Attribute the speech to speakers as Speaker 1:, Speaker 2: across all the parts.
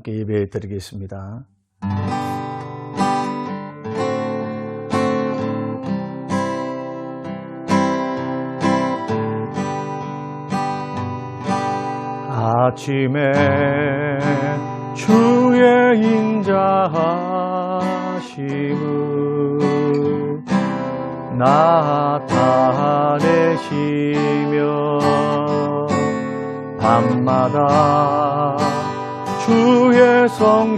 Speaker 1: 함께 예배 드리겠습니다. 아침에 주의 인자하심을 나타내시며 밤마다 주의 성실하심을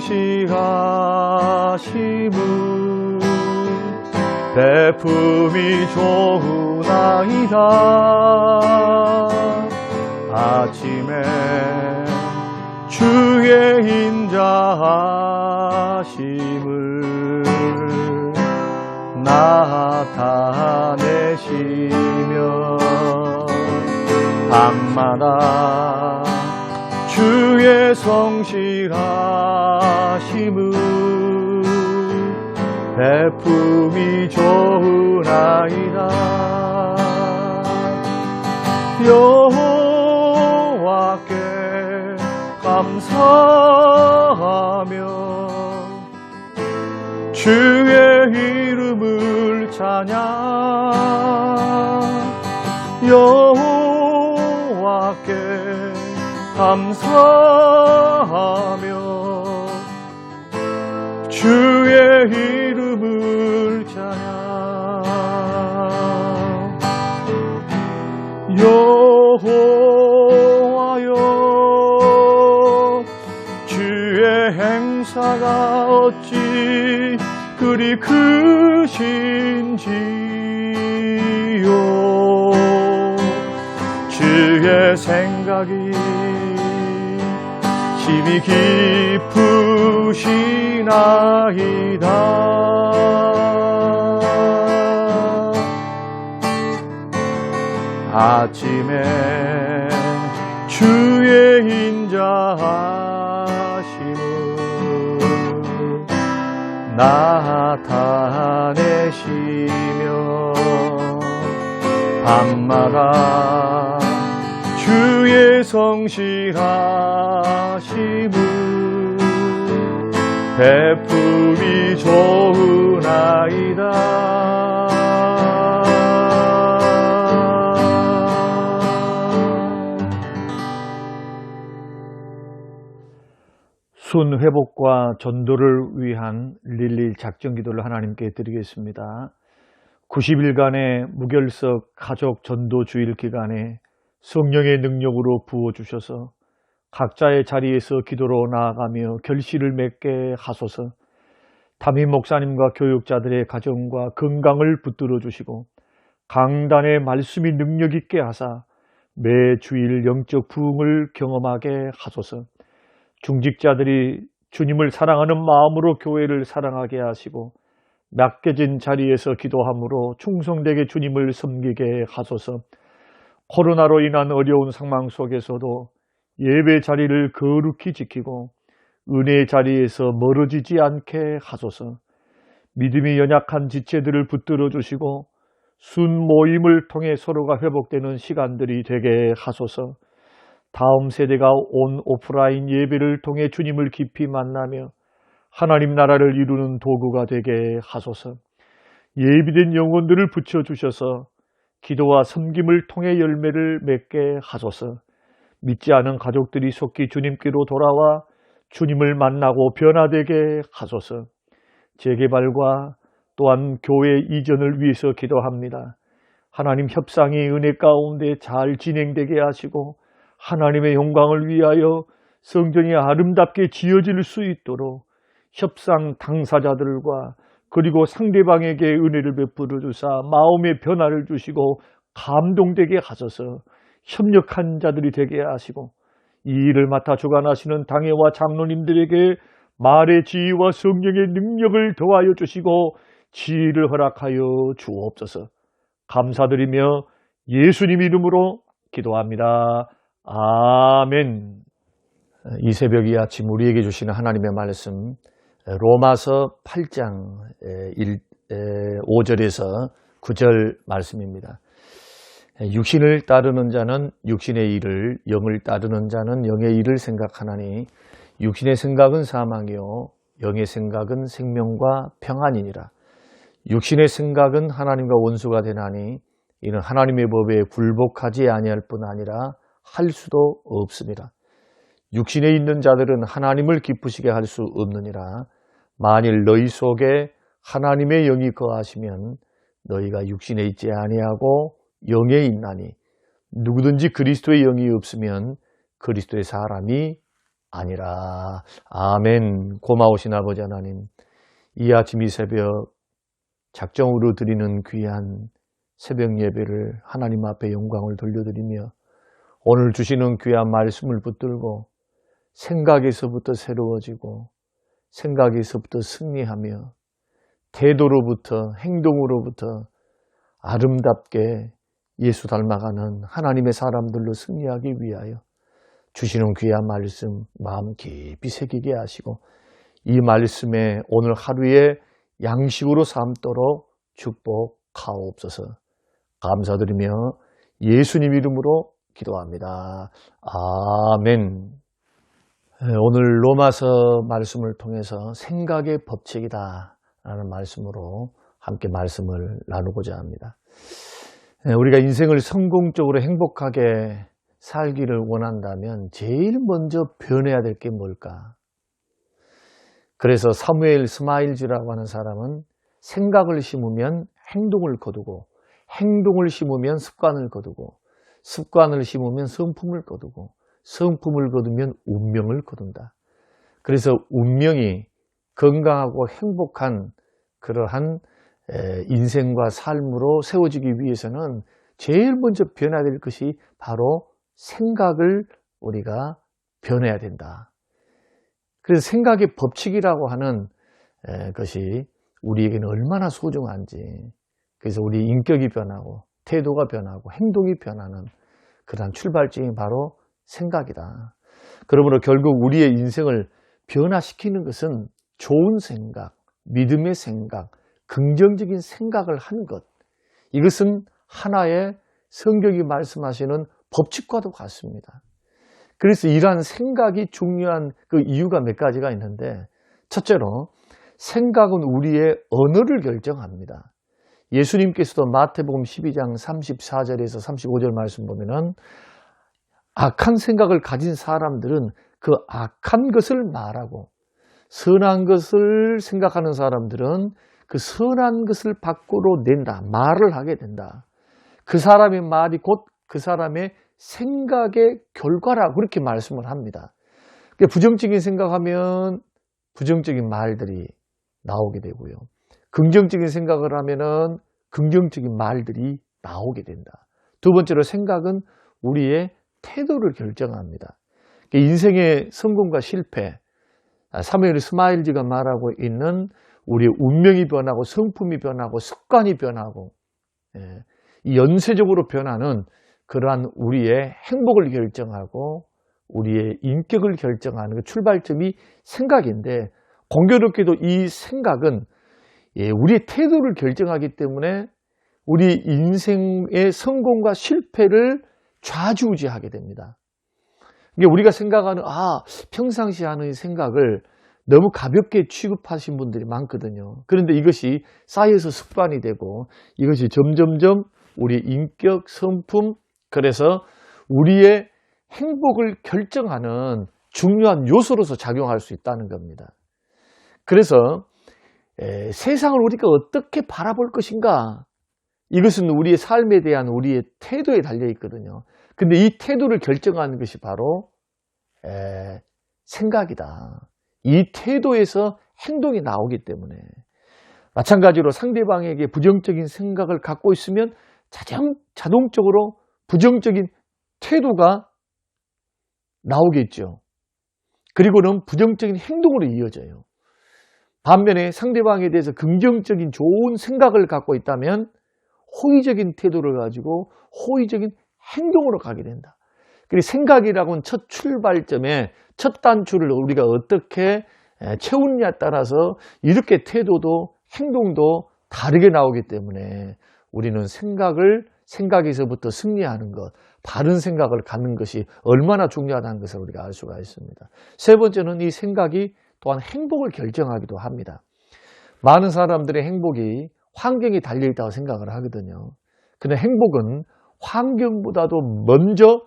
Speaker 1: 베품이 좋으나이다. 아침에 주의 인자하심을 나타내시며 밤마다 주의 성실하심을 베품이 좋으나이다. 여호와께 감사하며 주의 이름을 찬양. 여호와께 감사하며 주의 이름을 찬양. 여호와여 주의 행사가 어찌 그리 크신지요. 주의 생각이 심히 깊으시나이다. 아침에 주의 인자하심을 나타내시며 밤마다 주의 성실하심을 베품이 좋으나이다. 순 회복과 전도를 위한 릴리 작전 기도를 하나님께 드리겠습니다. 90일간의 무결석 가족 전도 주일 기간에 성령의 능력으로 부어주셔서 각자의 자리에서 기도로 나아가며 결실을 맺게 하소서. 담임 목사님과 교육자들의 가정과 건강을 붙들어 주시고 강단의 말씀이 능력 있게 하사 매 주일 영적 부흥을 경험하게 하소서. 중직자들이 주님을 사랑하는 마음으로 교회를 사랑하게 하시고 맡겨진 자리에서 기도함으로 충성되게 주님을 섬기게 하소서. 코로나로 인한 어려운 상황 속에서도 예배 자리를 거룩히 지키고 은혜의 자리에서 멀어지지 않게 하소서. 믿음이 연약한 지체들을 붙들어 주시고 순 모임을 통해 서로가 회복되는 시간들이 되게 하소서. 다음 세대가 온 오프라인 예배를 통해 주님을 깊이 만나며 하나님 나라를 이루는 도구가 되게 하소서. 예비된 영혼들을 붙여주셔서 기도와 섬김을 통해 열매를 맺게 하소서. 믿지 않은 가족들이 속히 주님께로 돌아와 주님을 만나고 변화되게 하소서. 재개발과 또한 교회 이전을 위해서 기도합니다. 하나님 협상이 은혜 가운데 잘 진행되게 하시고 하나님의 영광을 위하여 성전이 아름답게 지어질 수 있도록 협상 당사자들과 그리고 상대방에게 은혜를 베풀어 주사 마음의 변화를 주시고 감동되게 하소서. 협력한 자들이 되게 하시고 이 일을 맡아 주관하시는 당회와 장로님들에게 말의 지혜와 성령의 능력을 더하여 주시고 지혜를 허락하여 주옵소서. 감사드리며 예수님 이름으로 기도합니다. 아멘. 이 새벽 이 아침 우리에게 주시는 하나님의 말씀 로마서 8장 5절에서 9절 말씀입니다. 육신을 따르는 자는 육신의 일을, 영을 따르는 자는 영의 일을 생각하나니 육신의 생각은 사망이요 영의 생각은 생명과 평안이니라. 육신의 생각은 하나님과 원수가 되나니 이는 하나님의 법에 굴복하지 아니할 뿐 아니라 할 수도 없습니다. 육신에 있는 자들은 하나님을 기쁘시게 할 수 없느니라. 만일 너희 속에 하나님의 영이 거하시면 너희가 육신에 있지 아니하고 영에 있나니 누구든지 그리스도의 영이 없으면 그리스도의 사람이 아니라. 아멘. 고마우신 아버지 하나님, 이 아침 이 새벽 작정으로 드리는 귀한 새벽 예배를 하나님 앞에 영광을 돌려드리며 오늘 주시는 귀한 말씀을 붙들고 생각에서부터 새로워지고 생각에서부터 승리하며 태도로부터 행동으로부터 아름답게 예수 닮아가는 하나님의 사람들로 승리하기 위하여 주시는 귀한 말씀 마음 깊이 새기게 하시고 이 말씀에 오늘 하루에 양식으로 삼도록 축복하옵소서. 감사드리며 예수님 이름으로 기도합니다. 아멘. 오늘 로마서 말씀을 통해서 생각의 법칙이다 라는 말씀으로 함께 말씀을 나누고자 합니다. 우리가 인생을 성공적으로 행복하게 살기를 원한다면 제일 먼저 변해야 될 게 뭘까? 그래서 사무엘 스마일즈라고 하는 사람은 생각을 심으면 행동을 거두고 행동을 심으면 습관을 거두고 습관을 심으면 성품을 거두고 성품을 거두면 운명을 거둔다. 그래서 운명이 건강하고 행복한 그러한 인생과 삶으로 세워지기 위해서는 제일 먼저 변해야 될 것이 바로 생각을 우리가 변해야 된다. 그래서 생각의 법칙이라고 하는 것이 우리에게는 얼마나 소중한지, 그래서 우리 인격이 변하고 태도가 변하고 행동이 변하는 그러한 출발점이 바로 생각이다. 그러므로 결국 우리의 인생을 변화시키는 것은 좋은 생각, 믿음의 생각, 긍정적인 생각을 하는 것, 이것은 하나의 성경이 말씀하시는 법칙과도 같습니다. 그래서 이러한 생각이 중요한 그 이유가 몇 가지가 있는데, 첫째로 생각은 우리의 언어를 결정합니다. 예수님께서도 마태복음 12장 34절에서 35절 말씀 보면은 악한 생각을 가진 사람들은 그 악한 것을 말하고 선한 것을 생각하는 사람들은 그 선한 것을 밖으로 낸다, 말을 하게 된다. 그 사람의 말이 곧 그 사람의 생각의 결과라고 그렇게 말씀을 합니다. 부정적인 생각하면 부정적인 말들이 나오게 되고요. 긍정적인 생각을 하면은 긍정적인 말들이 나오게 된다. 두 번째로 생각은 우리의 태도를 결정합니다. 인생의 성공과 실패, 사무엘 스마일즈가 말하고 있는 우리의 운명이 변하고 성품이 변하고 습관이 변하고 이 연쇄적으로 변하는 그러한 우리의 행복을 결정하고 우리의 인격을 결정하는 그 출발점이 생각인데, 공교롭게도 이 생각은 우리의 태도를 결정하기 때문에 우리 인생의 성공과 실패를 좌지우지하게 됩니다. 우리가 생각하는 평상시 하는 생각을 너무 가볍게 취급하신 분들이 많거든요. 그런데 이것이 쌓여서 습관이 되고 이것이 점점점 우리 인격, 성품, 그래서 우리의 행복을 결정하는 중요한 요소로서 작용할 수 있다는 겁니다. 그래서 세상을 우리가 어떻게 바라볼 것인가, 이것은 우리의 삶에 대한 우리의 태도에 달려 있거든요. 근데 이 태도를 결정하는 것이 바로 생각이다. 이 태도에서 행동이 나오기 때문에, 마찬가지로 상대방에게 부정적인 생각을 갖고 있으면 자동적으로 부정적인 태도가 나오겠죠. 그리고는 부정적인 행동으로 이어져요. 반면에 상대방에 대해서 긍정적인 좋은 생각을 갖고 있다면 호의적인 태도를 가지고 호의적인 행동으로 가게 된다. 그리고 생각이라고는 첫 출발점에 첫 단추를 우리가 어떻게 채우느냐에 따라서 이렇게 태도도 행동도 다르게 나오기 때문에 우리는 생각에서부터 승리하는 것, 바른 생각을 갖는 것이 얼마나 중요하다는 것을 우리가 알 수가 있습니다. 세 번째는 이 생각이 또한 행복을 결정하기도 합니다. 많은 사람들의 행복이 환경에 달려있다고 생각을 하거든요. 그런데 행복은 환경보다도 먼저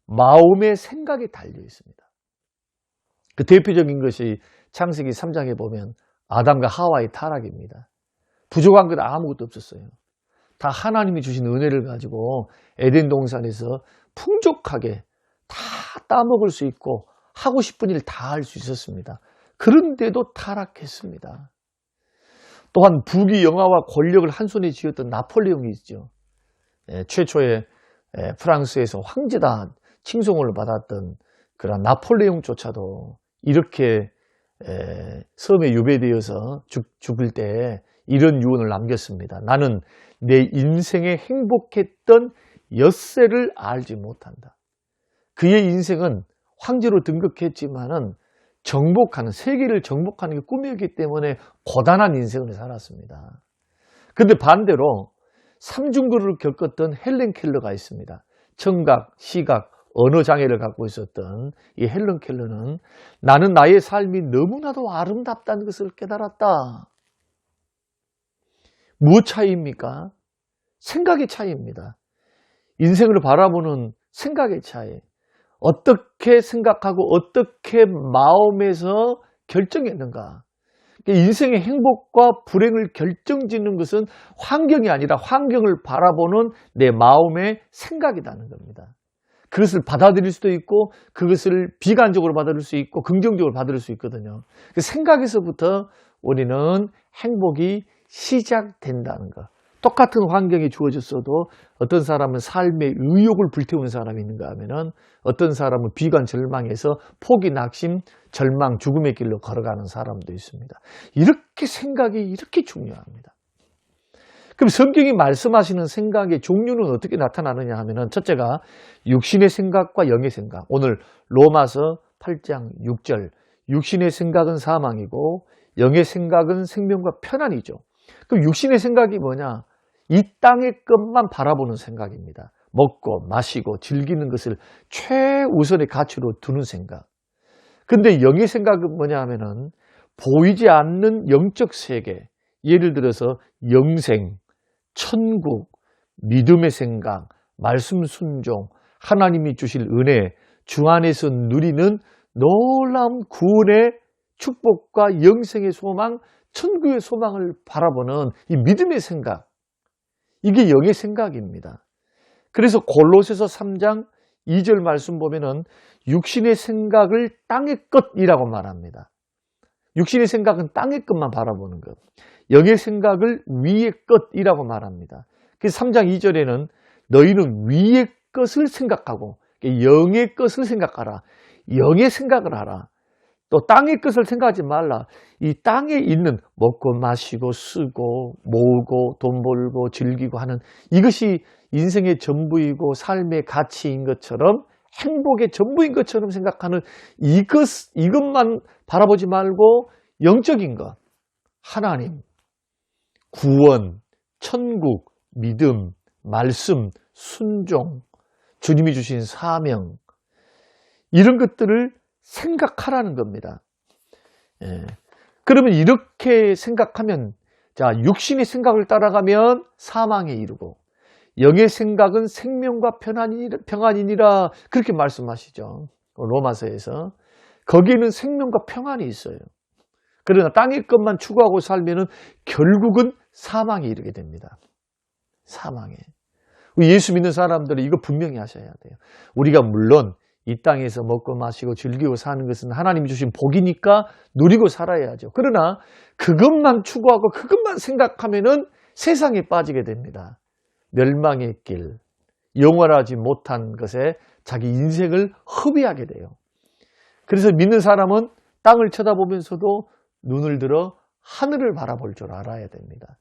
Speaker 1: 마음의 생각에 달려 있습니다. 그 대표적인 것이 창세기 3장에 보면 아담과 하와의 타락입니다. 부족한 건 아무것도 없었어요. 다 하나님이 주신 은혜를 가지고 에덴 동산에서 풍족하게 다 따먹을 수 있고 하고 싶은 일 다 할 수 있었습니다. 그런데도 타락했습니다. 또한 부귀 영화와 권력을 한 손에 쥐었던 나폴레옹이 있죠. 최초의 프랑스에서 황제다 칭송을 받았던 그런 나폴레옹조차도 이렇게 섬에 유배되어서 죽을 때 이런 유언을 남겼습니다. 나는 내 인생에 행복했던 엿새를 알지 못한다. 그의 인생은 황제로 등극했지만은 정복하는, 세계를 정복하는 게 꿈이었기 때문에 고단한 인생을 살았습니다. 그런데 반대로 삼중고를 겪었던 헬렌 켈러가 있습니다. 청각, 시각, 언어 장애를 갖고 있었던 이 헬렌 켈러는 나는 나의 삶이 너무나도 아름답다는 것을 깨달았다. 무엇 차이입니까? 생각의 차이입니다. 인생을 바라보는 생각의 차이. 어떻게 생각하고 어떻게 마음에서 결정했는가. 인생의 행복과 불행을 결정짓는 것은 환경이 아니라 환경을 바라보는 내 마음의 생각이라는 겁니다. 그것을 받아들일 수도 있고 그것을 비관적으로 받아들일 수 있고 긍정적으로 받아들일 수 있거든요. 그 생각에서부터 우리는 행복이 시작된다는 것. 똑같은 환경이 주어졌어도 어떤 사람은 삶의 의욕을 불태우는 사람이 있는가 하면은 어떤 사람은 비관 절망에서 포기, 낙심, 절망, 죽음의 길로 걸어가는 사람도 있습니다. 이렇게 생각이 이렇게 중요합니다. 그럼 성경이 말씀하시는 생각의 종류는 어떻게 나타나느냐 하면은 첫째가 육신의 생각과 영의 생각. 오늘 로마서 8장 6절. 육신의 생각은 사망이고 영의 생각은 생명과 편안이죠. 그럼 육신의 생각이 뭐냐? 이 땅의 것만 바라보는 생각입니다. 먹고 마시고 즐기는 것을 최우선의 가치로 두는 생각. 근데 영의 생각은 뭐냐 하면은 보이지 않는 영적 세계, 예를 들어서 영생, 천국, 믿음의 생각, 말씀 순종, 하나님이 주실 은혜, 주 안에서 누리는 놀라운 구원의 축복과 영생의 소망, 천국의 소망을 바라보는 이 믿음의 생각, 이게 영의 생각입니다. 그래서 골로새서 3장 2절 말씀 보면은 육신의 생각을 땅의 것이라고 말합니다. 육신의 생각은 땅의 것만 바라보는 것. 영의 생각을 위의 것이라고 말합니다. 그래서 3장 2절에는 너희는 위의 것을 생각하고 영의 것을 생각하라. 영의 생각을 하라. 또 땅의 것을 생각하지 말라. 이 땅에 있는 먹고 마시고 쓰고 모으고 돈 벌고 즐기고 하는 이것이 인생의 전부이고 삶의 가치인 것처럼 행복의 전부인 것처럼 생각하는 이것만 바라보지 말고 영적인 것, 하나님, 구원, 천국, 믿음, 말씀, 순종, 주님이 주신 사명, 이런 것들을 생각하라는 겁니다. 그러면 이렇게 생각하면, 자, 육신의 생각을 따라가면 사망에 이르고 영의 생각은 생명과 평안이니라 그렇게 말씀하시죠. 로마서에서. 거기에는 생명과 평안이 있어요. 그러나 땅의 것만 추구하고 살면은 결국은 사망에 이르게 됩니다. 사망에. 예수 믿는 사람들은 이거 분명히 하셔야 돼요. 우리가 물론 이 땅에서 먹고 마시고 즐기고 사는 것은 하나님이 주신 복이니까 누리고 살아야죠. 그러나 그것만 추구하고 그것만 생각하면은 세상에 빠지게 됩니다. 멸망의 길, 영원하지 못한 것에 자기 인생을 허비하게 돼요. 그래서 믿는 사람은 땅을 쳐다보면서도 눈을 들어 하늘을 바라볼 줄 알아야 됩니다.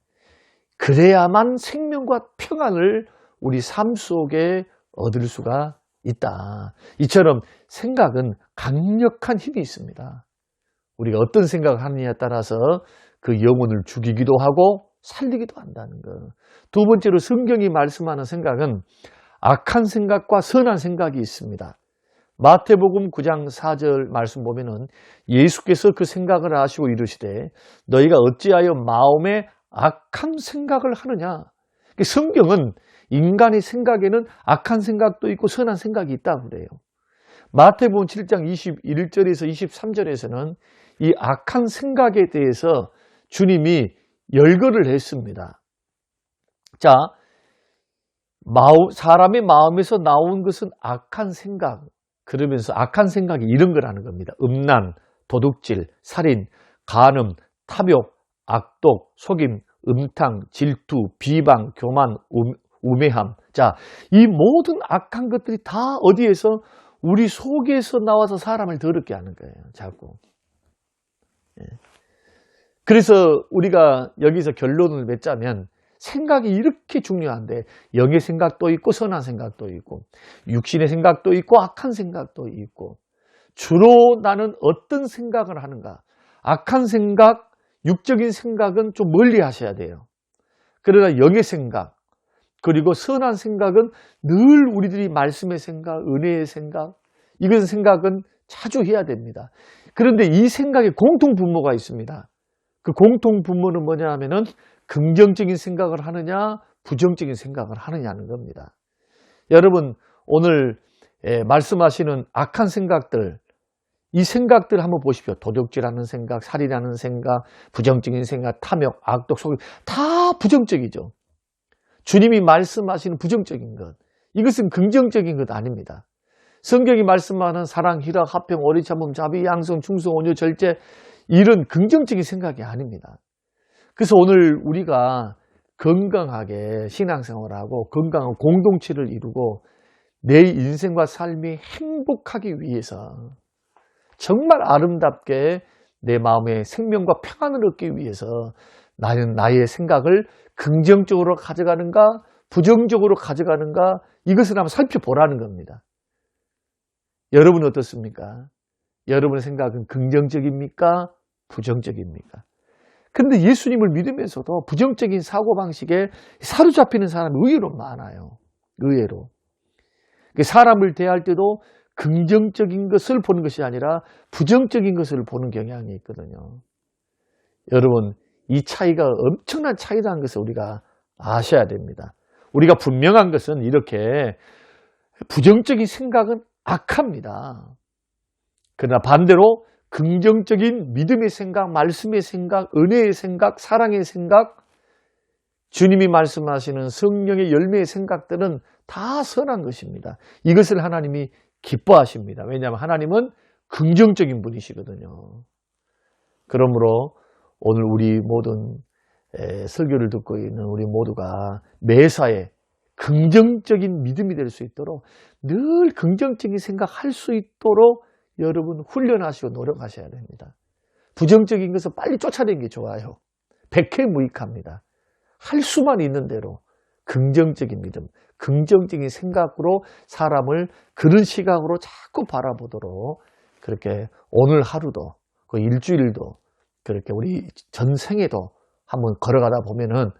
Speaker 1: 그래야만 생명과 평안을 우리 삶 속에 얻을 수가 있다. 이처럼 생각은 강력한 힘이 있습니다. 우리가 어떤 생각을 하느냐에 따라서 그 영혼을 죽이기도 하고 살리기도 한다는 것. 두 번째로 성경이 말씀하는 생각은 악한 생각과 선한 생각이 있습니다. 마태복음 9장 4절 말씀 보면은 예수께서 그 생각을 아시고 이르시되 너희가 어찌하여 마음에 악한 생각을 하느냐. 성경은 인간의 생각에는 악한 생각도 있고 선한 생각이 있다고 그래요. 마태복음 7장 21절에서 23절에서는 이 악한 생각에 대해서 주님이 열거를 했습니다. 자, 사람의 마음에서 나온 것은 악한 생각, 그러면서 악한 생각이 이런 거라는 겁니다. 음란, 도둑질, 살인, 간음, 탐욕, 악독, 속임, 음탕, 질투, 비방, 교만, 우매함. 자, 이 모든 악한 것들이 다 어디에서? 우리 속에서 나와서 사람을 더럽게 하는 거예요. 자꾸. 그래서 우리가 여기서 결론을 맺자면 생각이 이렇게 중요한데 영의 생각도 있고 선한 생각도 있고 육신의 생각도 있고 악한 생각도 있고 주로 나는 어떤 생각을 하는가? 악한 생각, 육적인 생각은 좀 멀리 하셔야 돼요. 그러나 영의 생각 그리고 선한 생각은 늘 우리들이 말씀의 생각, 은혜의 생각 이것은 생각은 자주 해야 됩니다. 그런데 이 생각에 공통분모가 있습니다. 그 공통분모는 뭐냐 하면은 긍정적인 생각을 하느냐 부정적인 생각을 하느냐는 겁니다. 여러분 오늘 말씀하시는 악한 생각들 이 생각들 한번 보십시오. 도둑질하는 생각, 살인하는 생각, 부정적인 생각, 탐욕, 악독, 속임 다 부정적이죠. 주님이 말씀하시는 부정적인 것 이것은 긍정적인 것 아닙니다. 성경이 말씀하는 사랑, 희락, 화평, 오래 참음, 자비, 양성, 충성, 온유, 절제 이런 긍정적인 생각이 아닙니다. 그래서 오늘 우리가 건강하게 신앙생활하고 건강한 공동체를 이루고 내 인생과 삶이 행복하기 위해서 정말 아름답게 내 마음의 생명과 평안을 얻기 위해서 나는 나의 생각을 긍정적으로 가져가는가 부정적으로 가져가는가 이것을 한번 살펴보라는 겁니다. 여러분은 어떻습니까? 여러분의 생각은 긍정적입니까? 부정적입니까? 그런데 예수님을 믿으면서도 부정적인 사고방식에 사로잡히는 사람이 의외로 많아요. 의외로. 사람을 대할 때도 긍정적인 것을 보는 것이 아니라 부정적인 것을 보는 경향이 있거든요. 여러분, 이 차이가 엄청난 차이라는 것을 우리가 아셔야 됩니다. 우리가 분명한 것은 이렇게 부정적인 생각은 악합니다. 그러나 반대로 긍정적인 믿음의 생각, 말씀의 생각, 은혜의 생각, 사랑의 생각, 주님이 말씀하시는 성령의 열매의 생각들은 다 선한 것입니다. 이것을 하나님이 기뻐하십니다. 왜냐하면 하나님은 긍정적인 분이시거든요. 그러므로 오늘 우리 모든 설교를 듣고 있는 우리 모두가 매사에 긍정적인 믿음이 될 수 있도록 늘 긍정적인 생각할 수 있도록 여러분 훈련하시고 노력하셔야 됩니다. 부정적인 것은 빨리 쫓아내는 게 좋아요. 백해무익합니다. 할 수만 있는 대로 긍정적인 믿음, 긍정적인 생각으로 사람을 그런 시각으로 자꾸 바라보도록 그렇게 오늘 하루도 그 일주일도 그렇게 우리 전생에도 한번 걸어가다 보면은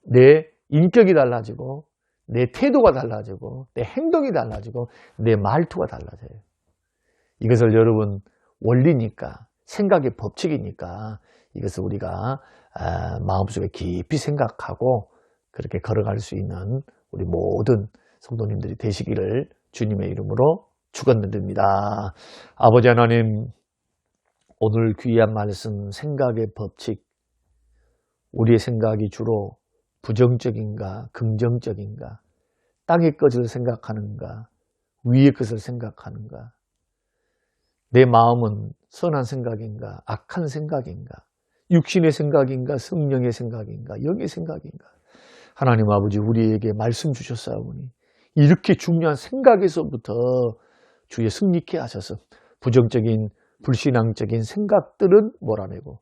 Speaker 1: 내 인격이 달라지고 내 태도가 달라지고 내 행동이 달라지고 내 말투가 달라져요. 이것을 여러분 원리니까 생각의 법칙이니까 이것을 우리가 마음속에 깊이 생각하고 그렇게 걸어갈 수 있는 우리 모든 성도님들이 되시기를 주님의 이름으로 축원드립니다. 아버지 하나님 오늘 귀한 말씀 생각의 법칙 우리의 생각이 주로 부정적인가 긍정적인가 땅의 것을 생각하는가 위의 것을 생각하는가 내 마음은 선한 생각인가 악한 생각인가 육신의 생각인가 성령의 생각인가 영의 생각인가 하나님 아버지 우리에게 말씀 주셨사오니 이렇게 중요한 생각에서부터 주의 승리케 하셔서 부정적인 불신앙적인 생각들은 몰아내고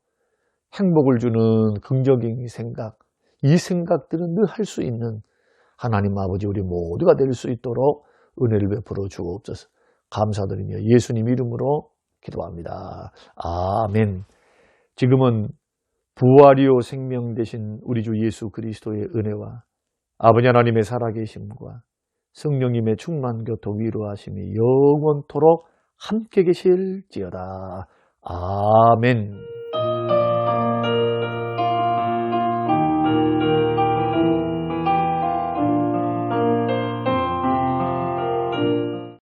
Speaker 1: 행복을 주는 긍정적인 생각 이 생각들은 늘 할 수 있는 하나님 아버지 우리 모두가 될 수 있도록 은혜를 베풀어 주옵소서. 감사드리며 예수님 이름으로 기도합니다. 아멘. 지금은 부활이요 생명 되신 우리 주 예수 그리스도의 은혜와 아버지 하나님의 살아계심과 성령님의 충만 교통 위로하심이 영원토록 함께 계실지어다. 아멘.